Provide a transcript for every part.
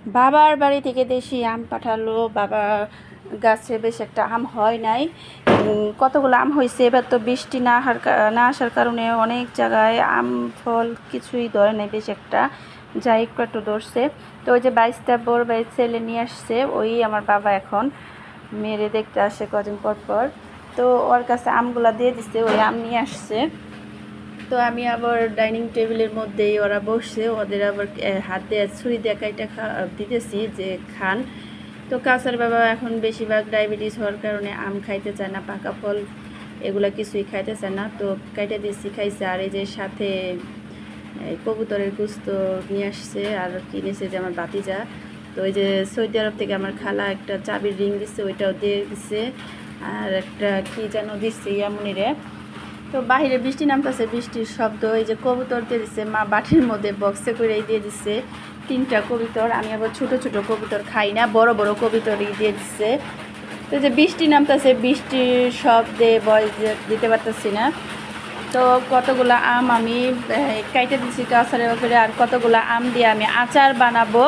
বাবার বাড়ি থেকে দেশি আম পাঠালো। বাবা গাছে বেশ একটা আম হয় নাই। কতগুলো আম হয়েছে, এবার তো বৃষ্টি না আসার কারণে অনেক জায়গায় আম ফল কিছুই ধরে নাই বেশ একটা, যা একটু একটু ধরছে। তো ওই যে 22টা বড় ভাই ছেলে নিয়ে আসছে, ওই আমার বাবা এখন মেরে দেখতে আসে কদিন পর পর। তো ওর কাছে আমগুলা দিয়ে দিচ্ছে, ওই আম নিয়ে আসছে। তো আমি আবার ডাইনিং টেবিলের মধ্যেই ওরা বসছে, ওদের আবার হাতে ছুরি দিয়ে কাইটা দিতেছি যে খান। তো কাঁচার বাবা এখন বেশিরভাগ ডায়াবেটিস হওয়ার কারণে আম খাইতে চায় না, পাকা ফল এগুলা কিছুই খাইতে চায় না। তো কাইটা দিয়েছি, খাইছে। আর এই যে সাথে কবুতরের গুস্ত নিয়ে আসছে, আর কিনেছে যে আমার বাতিজা। তো ওই যে সৌদি আরব থেকে আমার খালা একটা চাবির রিং দিচ্ছে, ওইটাও দিয়ে দিচ্ছে। আর একটা কি যেন দিচ্ছে ইয়ামনিরে। তো বাহিরে বৃষ্টি নামতেছে, বৃষ্টির শব্দ। এই যে কবুতর দিয়ে দিচ্ছে মা, বাটির মধ্যে বক্সে করে দিয়ে দিচ্ছে 3টা কবুতর। আমি আবার ছোটো ছোটো কবুতর খাই না, বড় বড় কবুতরই দিয়ে দিচ্ছে। তো যে বৃষ্টি নামতেছে, বৃষ্টির শব্দে ভয়েস দিতে পারতেছি না। তো কতগুলো আম আমি কাইটে দিচ্ছি কাঁচারে করে, আর কতগুলো আম দিয়ে আমি আচার বানাবো।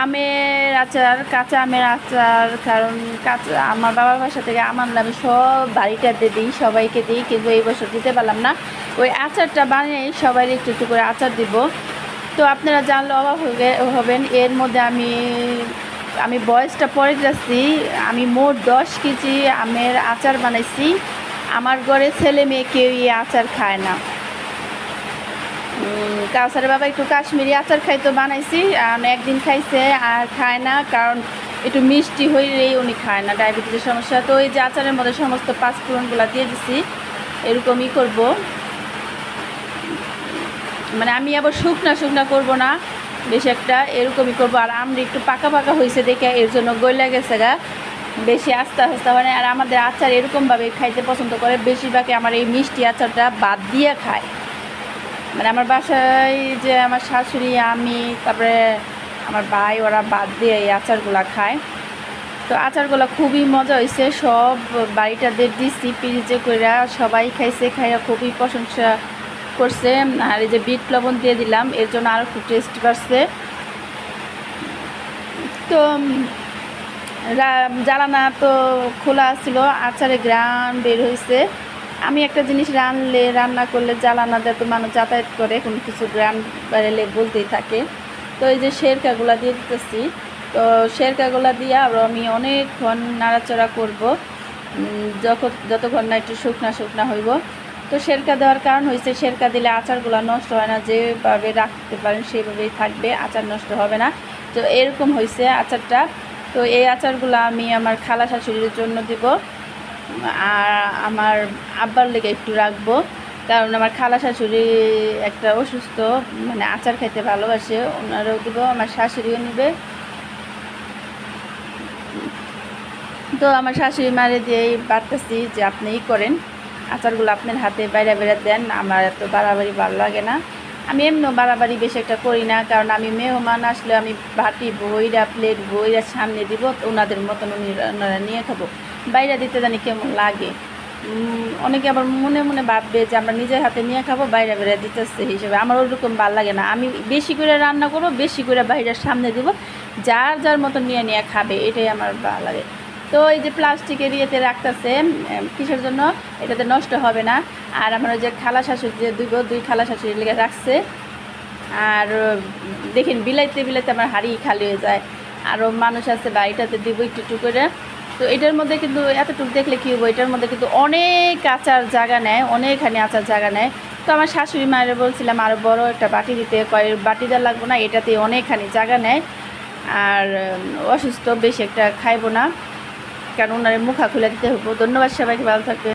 আমের আচার, কাঁচা আমের আচার। কারণ কাঁচা আমার বাবার বাসা থেকে আম আনলে আমি সব বাড়িটাতে দিই, সবাইকে দিই, কিন্তু এই বছর দিতে পারলাম না। ওই আচারটা বানিয়ে সবাই একটু একটু করে আচার দিব। তো আপনারা জানলে অবাক হবেন, এর মধ্যে আমি বয়সটা পরে যাচ্ছি। আমি মোট 10 কেজি আমের আচার বানাইছি। আমার ঘরে ছেলে মেয়ে কেউই আচার খায় না। কাউসারের বাবা একটু কাশ্মীরি আচার খাইতো, বানাইছি, একদিন খাইছে আর খায় না, কারণ একটু মিষ্টি হইলেই উনি খায় না, ডায়াবেটিসের সমস্যা। তো এই যে আচারের মধ্যে সমস্ত পাঁচফোড়নগুলো দিয়ে দিছি, এরকমই করব। মানে আমি আবার শুকনা করবো না, বেশ একটা এরকমই করবো। আর আমরা একটু পাকা পাকা হয়েছে দেখে এর জন্য গইলা গেছে গা, বেশি আস্তে আস্তে হয় না। আর আমাদের আচার এরকমভাবে খাইতে পছন্দ করে, বেশিরভাগই আমার এই মিষ্টি আচারটা বাদ দিয়ে খায়। মানে আমার বাসায় যে আমার শাশুড়ি, আমি, তারপরে আমার ভাই, ওরা বাদ দিয়ে এই আচারগুলো খায়। তো আচারগুলো খুবই মজা হয়েছে, সব বাড়িটাদের দিচ্ছি ফ্রিজে করে, সবাই খাইছে, খাইয়া খুবই প্রশংসা করছে। আর এই যে বিট লবণ দিয়ে দিলাম, এর জন্য আরও একটু টেস্ট বাড়ছে। তো জ্বালানা তো খোলা ছিল, আচারে গ্রান বের হয়েছে। আমি একটা জিনিস রান্না করলে জ্বালানা দিয়ে তো মানুষ যাতায়াত করে, কোনো কিছু গ্রান বেরোলে বলতেই থাকে। তো এই যে শেরকাগুলা দিয়ে দিতেছি। তো শেরকাগুলা দিয়ে আরও আমি অনেকক্ষণ নাড়াচাড়া করব, যতক্ষণ না একটু শুকনা হইব। তো শেরকা দেওয়ার কারণ হয়েছে, শেরকা দিলে আচারগুলো নষ্ট হয় না, যেভাবে রাখতে পারেন সেভাবেই থাকবে, আচার নষ্ট হবে না। তো এরকম হয়েছে আচারটা। তো এই আচারগুলো আমি আমার খালা শাশুড়ির জন্য দিব, আর আমার আব্বার লেগে একটু রাখবো, কারণ আমার খালা শাশুড়ি একটা অসুস্থ, মানে আচার খাইতে ভালোবাসে, ওনারাও দিব, আমার শাশুড়িও নেবে। তো আমার শাশুড়ি মারে দিয়েই বাড়তেছি যে আপনিই করেন, আচারগুলো আপনার হাতে বাইরে দেন, আমার এত বাড়াবাড়ি ভালো লাগে না। আমি এমনিও বাড়াবাড়ি বেশি একটা করি না, কারণ আমি মেহমান আসলে আমি বাটি বইরা, প্লেট বইরা সামনে দিব, ওনাদের মতন ওনারা নিয়ে খাবো। বাইরে দিতে জানি কেমন লাগে। অনেকে আবার মনে মনে ভাববে যে আমরা নিজের হাতে নিয়ে খাবো, বাইরে দিতেছে হিসেবে। আমার ওরকম ভালো লাগে না। আমি বেশি করে রান্না করবো, বেশি করে বাইরের সামনে দিব, যার যার মতো নিয়ে খাবে, এটাই আমার ভালো লাগে। তো এই যে প্লাস্টিকের ইয়েতে রাখতেছে কিসের জন্য, এটাতে নষ্ট হবে না। আর আমার ওই যে খালা শাশুড়ি যে দুই খালা শাশুড়ি লেগে রাখছে। আর দেখেন বিলাইতে আমার হাড়ি খালি হয়ে যায়। আরও মানুষ আছে বাড়িটাতে দিব একটু করে। তো এটার মধ্যে কিন্তু এতটুকু দেখলে কী হবো, এটার মধ্যে কিন্তু অনেক আচার জায়গা নেয়, অনেকখানি আচার জায়গা নেয়। তো আমার শাশুড়ি মায়ের বলছিলাম আরও বড় একটা বাটি দিতে, বাটিটা লাগবো না, এটাতে অনেকখানি জায়গা নেয়। আর অসুস্থ, বেশি একটা খাইবো না, কারণ ওনার মুখা খুলে দিতে হবো। ধন্যবাদ সবাইকে, ভালো থাকবে।